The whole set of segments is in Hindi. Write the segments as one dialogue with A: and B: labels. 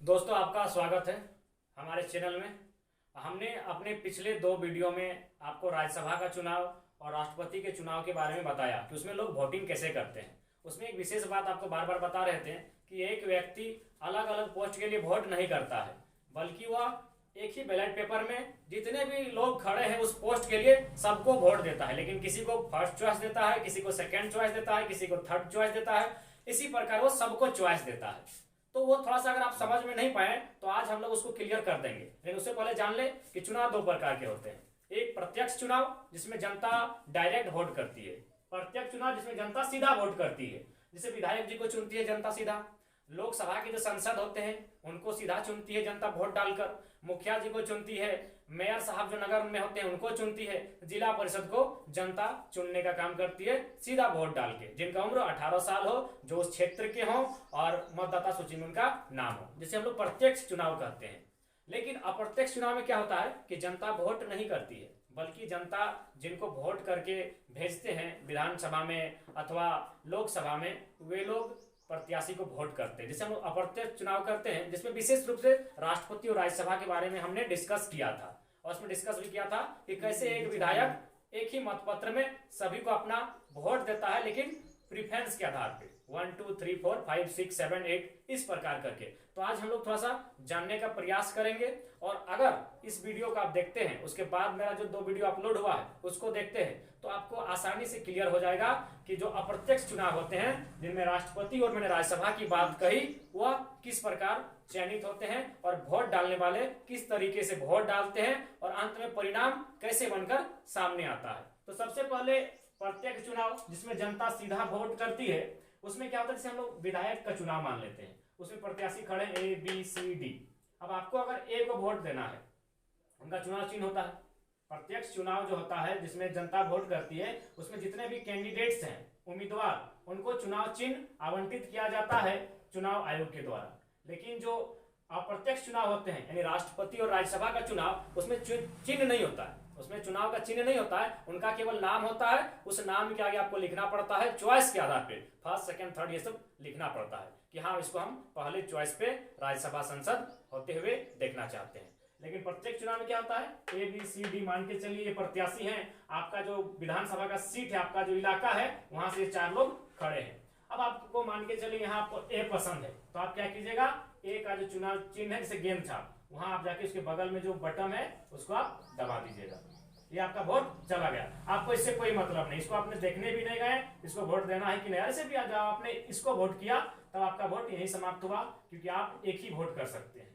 A: दोस्तों, आपका स्वागत है हमारे चैनल में। हमने अपने पिछले दो वीडियो में आपको राज्यसभा का चुनाव और राष्ट्रपति के चुनाव के बारे में बताया कि उसमें लोग वोटिंग कैसे करते हैं। उसमें एक विशेष बात आपको बार बार बता रहे थे कि एक व्यक्ति अलग अलग पोस्ट के लिए वोट नहीं करता है, बल्कि वह एक ही बैलेट पेपर में जितने भी लोग खड़े हैं उस पोस्ट के लिए सबको वोट देता है। लेकिन किसी को फर्स्ट चॉइस देता है, किसी को सेकेंड चॉइस देता है, किसी को थर्ड चॉइस देता है। इसी प्रकार वो सबको चॉइस देता है। तो वो थोड़ा सा अगर आप समझ में नहीं पाए तो आज हम लोग उसको क्लियर कर देंगे। लेकिन उससे पहले जान ले कि चुनाव दो प्रकार के होते हैं। एक प्रत्यक्ष चुनाव जिसमें जनता डायरेक्ट वोट करती है, प्रत्यक्ष चुनाव जिसमें जनता सीधा वोट करती है। जैसे विधायक जी को चुनती है जनता सीधा, लोकसभा के जो सांसद होते हैं उनको सीधा चुनती है जनता वोट डालकर, मुखिया जी को चुनती है, मेयर साहब जो नगर में होते हैं उनको चुनती है, जिला परिषद को जनता चुनने का काम करती है सीधा वोट डाल के, जिनका उम्र 18 साल हो, जो उस क्षेत्र के हों और मतदाता सूची में उनका नाम हो, जिसे हम लोग प्रत्यक्ष चुनाव कहते हैं। लेकिन अप्रत्यक्ष चुनाव में क्या होता है कि जनता वोट नहीं करती है, बल्कि जनता जिनको वोट करके भेजते हैं विधानसभा में अथवा लोकसभा में, वे लोग प्रत्याशी को वोट करते हैं, जिसे हम अप्रत्यक्ष चुनाव करते हैं। जिसमें विशेष रूप से राष्ट्रपति और राज्यसभा के बारे में हमने डिस्कस किया था और उसमें डिस्कस भी किया था कि कैसे एक विधायक एक ही मतपत्र में सभी को अपना वोट देता है, लेकिन प्रीफरेंस के आधार पे 1 2 3 4 5 6 7 8 इस प्रकार करके। तो आज हम लोग थोड़ा सा जानने का प्रयास करेंगे। और अगर इस वीडियो को आप देखते हैं, उसके बाद मेरा जो दो वीडियो अपलोड हुआ है उसको देखते हैं, तो आपको आसानी से क्लियर हो जाएगा कि जो अप्रत्यक्ष चुनाव होते हैं जिनमें राष्ट्रपति और मैंने राज्यसभा की बात कही, वह किस प्रकार चयनित होते हैं और वोट डालने वाले किस तरीके से वोट डालते हैं और अंत में परिणाम कैसे बनकर सामने आता है। तो सबसे पहले प्रत्यक्ष चुनाव जिसमें जनता सीधा वोट करती है, उसमें क्या होता है, जैसे हम लोग विधायक का चुनाव मान लेते हैं, उसमें प्रत्याशी खड़े A B C D। अब आपको अगर A को वोट देना है, उनका चुनाव चिन्ह होता है। प्रत्यक्ष चुनाव जो होता है जिसमें जनता वोट करती है, उसमें जितने भी कैंडिडेट्स हैं, उम्मीदवार, उनको चुनाव चिन्ह आवंटित किया जाता है चुनाव आयोग के द्वारा। लेकिन जो अप्रत्यक्ष चुनाव होते हैं यानी राष्ट्रपति और राज्यसभा का चुनाव, उसमें चिन्ह नहीं होता है, उसमें चुनाव का चिन्ह नहीं होता है, उनका केवल नाम होता है। उस नाम के आगे आपको लिखना पड़ता है चॉइस के आधार पे, फर्स्ट सेकंड थर्ड ये सब लिखना पड़ता है कि हाँ इसको हम पहले चॉइस पे राज्यसभा संसद होते हुए देखना चाहते हैं। लेकिन प्रत्येक चुनाव में क्या होता है, A B C D मान के चलिए ये प्रत्याशी हैं, आपका जो विधानसभा का सीट है, आपका जो इलाका है, वहां से चार लोग खड़े हैं। अब आपको मान के चलिए यहाँ आपको A पसंद है, तो आप क्या कीजिएगा, A का जो चुनाव चिन्ह है जैसे गेंद छाप, वहां आप जाके उसके बगल में जो बटन है उसको आप दबा दीजिएगा। ये आपका वोट चला गया, आपको इससे कोई मतलब नहीं, इसको आपने देखने भी नहीं गए, इसको वोट देना है कि नहीं, ऐसे भी जब आपने इसको वोट किया तब आपका वोट यही समाप्त हुआ, क्योंकि आप एक ही वोट कर सकते हैं।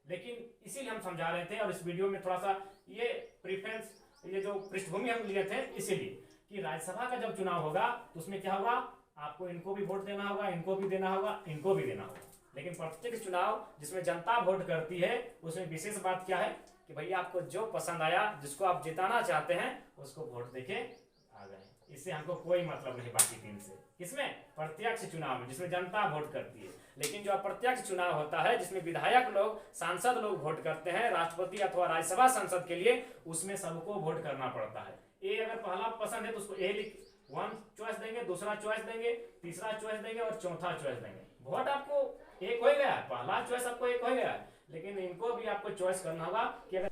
A: लेकिन इसीलिए हम समझा रहे थे और इस वीडियो में थोड़ा सा ये प्रीफरेंस, ये जो पृष्ठभूमि हम लिए थे इसीलिए कि राज्यसभा का जब चुनाव होगा तो उसमें क्या होगा, आपको इनको भी वोट देना होगा, इनको भी देना होगा, इनको भी देना होगा। लेकिन प्रत्येक चुनाव जिसमें जनता वोट करती है, उसमें विशेष बात क्या है कि भैया आपको जो पसंद आया, जिसको आप जिताना चाहते हैं, उसको वोट देके आ गए। इससे हमको कोई मतलब नहीं बाकी तीन से। किसमें, प्रत्यक्ष चुनाव में जिसमें जनता वोट करती है। लेकिन जो अप्रत्यक्ष चुनाव होता है जिसमें विधायक लोग, सांसद लोग वोट करते हैं राष्ट्रपति अथवा राज्यसभा संसद के लिए, उसमें सबको वोट करना पड़ता है। ए अगर पहला पसंद है तो उसको A लिख 1 चॉइस देंगे, दूसरा चॉइस देंगे, तीसरा चॉइस देंगे और चौथा चॉइस देंगे। वोट आपको एक हो गया, पहला चॉइस आपको एक हो गया, लेकिन इनको भी आपको चॉइस करना होगा कि अगर।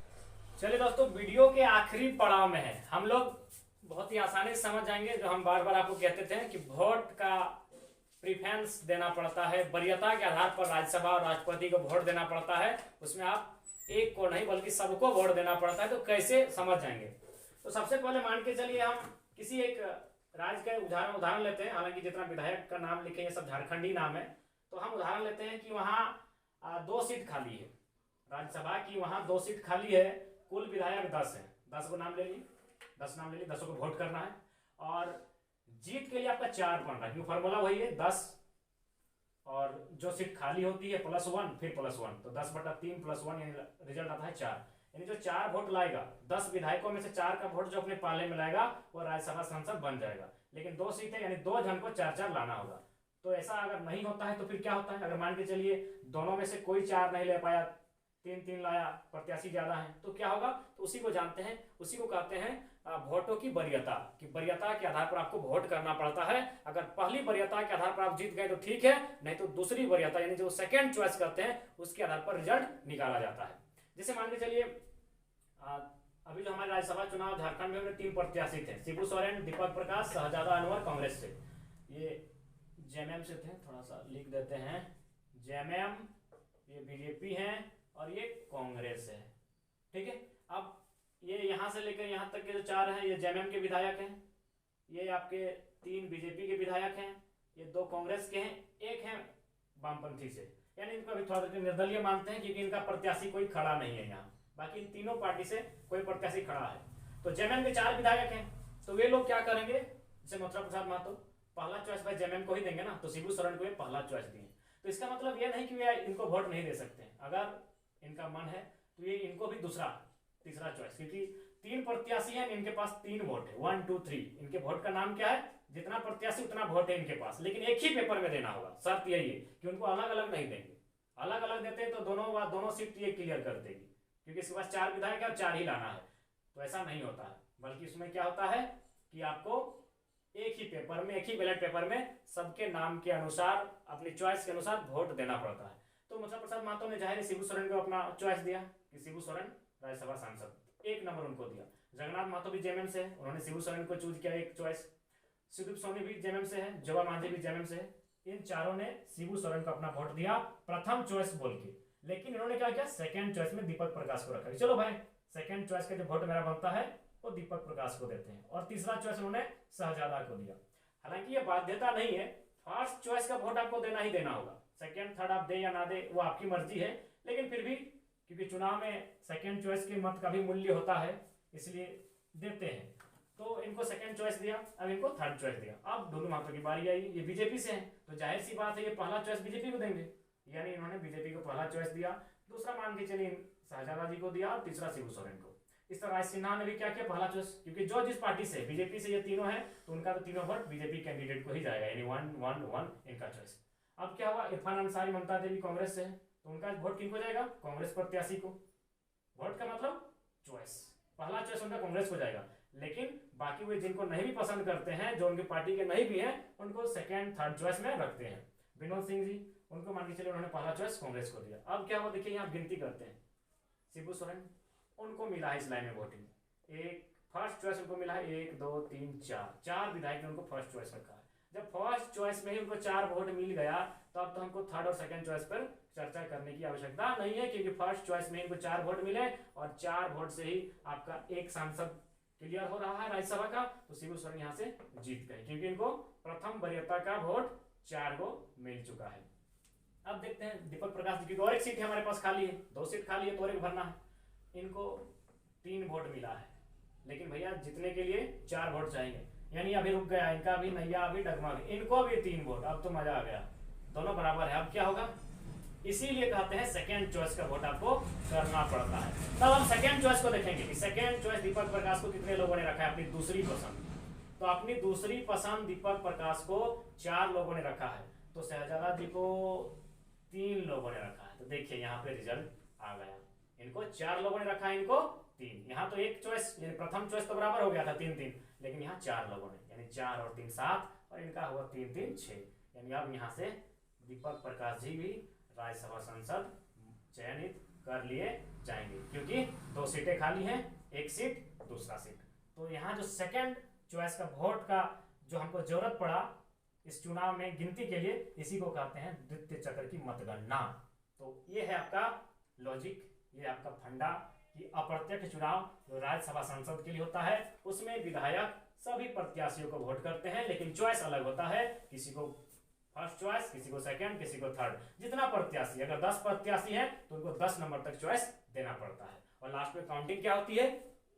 A: चलिए दोस्तों, वीडियो के आखिरी पड़ाव में है, हम लोग बहुत ही आसानी से समझ जाएंगे। जो हम बार बार आपको कहते थे कि वोट का प्रीफरेंस देना पड़ता है, वरीयता के आधार पर राज्यसभा और राष्ट्रपति को वोट देना पड़ता है, उसमें आप एक को नहीं बल्कि सबको वोट देना पड़ता है। तो कैसे समझ जाएंगे, तो सबसे पहले मान के चलिए हम किसी एक राज्य का उदाहरण लेते हैं। हालांकि जितना विधायक का नाम लिखे ये सब झारखंडी नाम है, तो हम उदाहरण लेते हैं कि वहां 2 सीट खाली है राज्यसभा की, वहां 2 सीट खाली है, कुल विधायक 10 है, 10 को नाम ले ली, 10 नाम ले ली, 10 को वोट करना है। और जीत के लिए आपका 4 बन रहा है, क्योंकि फॉर्मूला वही है 10 और जो सीट खाली होती है +1 फिर +1, तो 10/3 +1 यानी रिजल्ट आता है 4। यानी जो 4 वोट लाएगा, 10 विधायकों में से 4 का वोट जो अपने पाले में लाएगा वो राज्यसभा सांसद बन जाएगा। लेकिन 2 सीटें यानी 2 जन को 4-4 लाना होगा। तो ऐसा अगर नहीं होता है तो फिर क्या होता है, अगर मान के चलिए दोनों में से कोई 4 नहीं ले पाया, तीन तीन लाया, प्रत्याशी ज्यादा है, तो क्या होगा, तो उसी को जानते हैं, उसी को कहते हैं वोटों की वरीयता, कि वरीयता के आधार पर आपको वोट करना पड़ता है। अगर पहली वरीयता के आधार पर आप जीत गए तो ठीक है, नहीं तो दूसरी वरीयता यानी जो सेकंड चॉइस करते हैं उसके आधार पर रिजल्ट निकाला जाता है। जैसे मान के चलिए अभी जो हमारे राज्यसभा चुनाव झारखंड में 3 प्रत्याशी थे, शिबू सोरेन, दीपक प्रकाश, शहजादा अनवर कांग्रेस से, ये जेएमएम से थे, थोड़ा सा लिख देते हैं, जेएमएम, ये बीजेपी है और ये कांग्रेस है, ठीक है। अब ये यहाँ से लेकर यहाँ तक के जो 4 हैं ये जेएमएम के विधायक हैं, ये आपके 3 बीजेपी के विधायक हैं, ये 2 कांग्रेस के हैं, एक है वामपंथी से, यानी इनको अभी थोड़ा निर्दलीय मानते हैं क्योंकि इनका प्रत्याशी कोई खड़ा नहीं है यहाँ, बाकी इन तीनों पार्टी से कोई प्रत्याशी खड़ा है। तो जेएमएम के 4 विधायक हैं, तो वे लोग क्या करेंगे, जैसे मथुरा प्रसाद महतो पहला चॉइस भाई जेएमएम को ही देंगे ना, तो शिबू सोरेन को ये पहला चॉइस दिए। तो इसका मतलब ये नहीं कि वे इनको वोट नहीं दे सकते, अगर इनका मन है तो ये इनको भी तीसरा चॉइस, क्योंकि 3 प्रत्याशी हैं, इनके पास 3 वोट है, 1 2 3, इनके वोट का नाम क्या है, जितना प्रत्याशी उतना वोट है इनके पास, लेकिन एक ही पेपर में देना होगा। शर्त यही है कि उनको अलग अलग नहीं देंगे, अलग अलग देते तो दोनों सीट ये क्लियर कर देगी, क्योंकि इसके पास 4 विधायक है और 4 ही लाना है, तो ऐसा नहीं होता है। बल्कि इसमें क्या होता है कि आपको एक ही पेपर में, एक ही बैलेट पेपर में सबके नाम के अनुसार, अपनी चॉइस के अनुसार वोट देना पड़ता है। तो मथुरा प्रसाद महतो ने जाहिर शिबू सोरेन को अपना चॉइस दिया कि शिबू सोरेन राज्यसभा सांसद, 1 नंबर उनको दिया। जगन्नाथ महतो भी जेएमएम से है, उन्होंने शिबू सोरेन को चूज किया एक चॉइस। सुदीप सोनी भी जेएमएम से है, जोबा मांझी भी जेएमएम से है। इन चारों ने शिबू सोरेन को अपना वोट दिया प्रथम चॉइस बोल के, लेकिन इन्होंने क्या किया, सेकंड चॉइस में दीपक प्रकाश को रखा। चलो भाई सेकंड चॉइस का जो वोट मेरा बनता है वो दीपक प्रकाश को देते हैं, और तीसरा चॉइस उन्होंने शहजादा को दिया। हालांकि ये बाध्यता नहीं है, फर्स्ट चॉइस का वोट आपको देना ही देना होगा, सेकंड थर्ड आप दे या ना दे वो आपकी मर्जी है, लेकिन फिर भी क्योंकि चुनाव में सेकंड चॉइस के मत का भी मूल्य होता है, इसलिए देते हैं। तो इनको सेकंड चॉइस दिया, अब इनको थर्ड चॉइस दिया। अब दोनों महतो की बारी आई, ये बीजेपी से हैं, तो जाहिर सी बात है ये पहला चॉइस बीजेपी को देंगे, यानी इन्होंने बीजेपी को पहला चॉइस दिया, दूसरा मान के चलिए शहजादा जी को दिया और तीसरा शिबू सोरेन को। इस तरह सिन्हा ने भी क्या किया, पहला चॉइस, क्योंकि जो जिस पार्टी से, बीजेपी से ये तीनों हैं तो उनका तो तीनों वोट बीजेपी कैंडिडेट को ही जाएगा, यानी 1 1 1 इनका चॉइस। अब क्या हुआ, इरफान अंसारी, ममता देवी कांग्रेस से है, तो उनका वोट किनको जाएगा, कांग्रेस प्रत्याशी को। वोट का मतलब चॉइस, पहला चॉइस उनका कांग्रेस को जाएगा, लेकिन बाकी वे जिनको नहीं भी पसंद करते हैं, जो उनकी पार्टी के नहीं भी हैं, उनको सेकंड थर्ड चॉइस में रखते हैं। विनोद सिंह जी, उनको मान के चलिए उन्होंने पहला चॉइस कांग्रेस को दिया। अब क्या हुआ देखिए, यहाँ गिनती करते हैं, शिबू सोरेन उनको मिला है इस लाइन में वोटिंग, एक फर्स्ट चॉइस उनको मिला है, 1 2 3 4 विधायक ने उनको फर्स्ट चॉइस रखा है। जब फर्स्ट चॉइस में ही उनको 4 वोट मिल गया, तो अब तो हमको थर्ड और सेकंड चॉइस पर चर्चा करने की आवश्यकता नहीं है, क्योंकि फर्स्ट चॉइस में इनको 4 वोट मिले और 4 वोट से ही आपका एक सांसद क्लियर हो रहा है राज्यसभा का। तो शिबू सोरेन यहाँ से जीत गए, क्योंकि इनको प्रथम वरीयता का वोट 4 को मिल चुका है। अब देखते हैं दीपक प्रकाश जी की, और एक सीट हमारे पास खाली है, 2 सीट खाली है तो और एक भरना है। इनको 3 वोट मिला है, लेकिन भैया जितने के लिए 4 वोट चाहिए, यानी अभी रुक गया इनका भी नैया, अभी डगमा गई, इनको भी 3 वोट। अब तो मजा आ गया, दोनों बराबर है। अब क्या होगा, इसीलिए कहते हैं सेकंड चॉइस का वोट आपको करना पड़ता है। तब हम सेकंड चॉइस को देखेंगे कि सेकंड चॉइस दीपक प्रकाश को कितने लोगों ने रखा है अपनी दूसरी पसंद। तो अपनी दूसरी पसंद दीपक प्रकाश को 4 लोगों ने रखा है, तो शहजादा जी को 3 लोगों ने रखा है। तो देखिए यहाँ पे रिजल्ट आ गया, इनको 4 लोगों ने रखा है, इनको 3। यहाँ तो एक चॉइस यानी प्रथम चॉइस तो बराबर हो गया था 3-3, लेकिन यहाँ 4 लोगों ने, यानी 4 और 3 7, और इनका हुआ 3 3 6, यानी अब यहाँ से दीपक प्रकाश जी भी राज्यसभा सांसद चयनित कर लिए जाएंगे, क्योंकि 2 सीटें खाली हैं, एक सीट दूसरा सीट। तो यहाँ जो सेकंड चॉइस का वोट का जो हमको जरूरत पड़ा इस चुनाव में गिनती के लिए, इसी को कहते हैं द्वितीय चक्र की मतगणना। तो ये है आपका लॉजिक, ये आपका फंडा कि अप्रत्यक्ष चुनाव जो राज्यसभा सांसद के लिए होता है, उसमें विधायक सभी प्रत्याशियों को वोट करते हैं, लेकिन चॉइस अलग होता है, किसी को फर्स्ट चॉइस, किसी को सेकंड, किसी को थर्ड। जितना प्रत्याशी, अगर 10 प्रत्याशी हैं तो उनको 10 नंबर तक चॉइस देना पड़ता है, और लास्ट में काउंटिंग क्या होती है,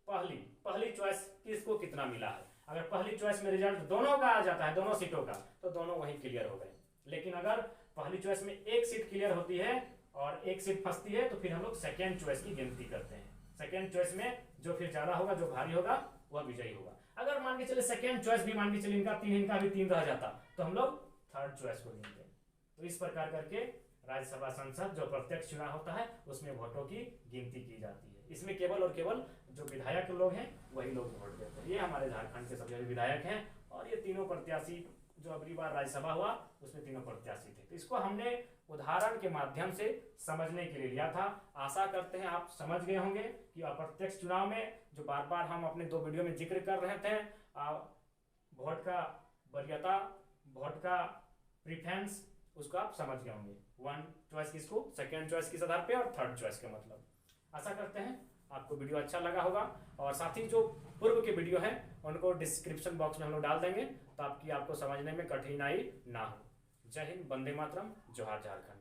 A: पहली चॉइस किसको कितना मिला है। अगर पहली चॉइस में रिजल्ट दोनों का आ जाता है, दोनों सीटों का, तो दोनों वही क्लियर हो गए। लेकिन अगर पहली चॉइस में एक सीट क्लियर होती है और एक सीट फंसती है, तो फिर हम लोग सेकेंड चॉइस की गिनती करते हैं। सेकेंड चॉइस में जो फिर ज्यादा होगा, जो भारी होगा, वह विजयी होगा। अगर मान के चले सेकेंड चॉइस भी मान के चले इनका 3, इनका भी 3 रह जाता, तो हम लोग थर्ड चॉइस को गिनते हैं। तो इस प्रकार करके राज्यसभा संसद जो प्रत्यक्ष चुनाव होता है उसमें वोटों की गिनती की जाती है। इसमें केवल और केवल जो विधायक लोग हैं वही लोग वोट देते हैं। ये हमारे झारखंड के सभी विधायक हैं और ये तीनों प्रत्याशी जो अगली बार राज्यसभा हुआ उसमें तीनों प्रत्याशी थे। तो इसको हमने उदाहरण के माध्यम से समझने के लिए लिया था। आशा करते हैं आप समझ गए होंगे कि अप्रत्यक्ष चुनाव में जो बार बार हम अपने 2 वीडियो में जिक्र कर रहे थे, वोट का वरीयता, वोट का प्रीफरेंस, उसको आप समझ गए होंगे। 1 चॉइस किसको, सेकेंड चॉइस किस आधार पे और थर्ड चॉइस का मतलब। आशा करते हैं आपको वीडियो अच्छा लगा होगा और साथ ही जो पूर्व के वीडियो हैं उनको डिस्क्रिप्शन बॉक्स में हम लोग डाल देंगे ताकि आपको समझने में कठिनाई ना हो। जय हिंद, वंदे मातरम, जोहार झारखंड।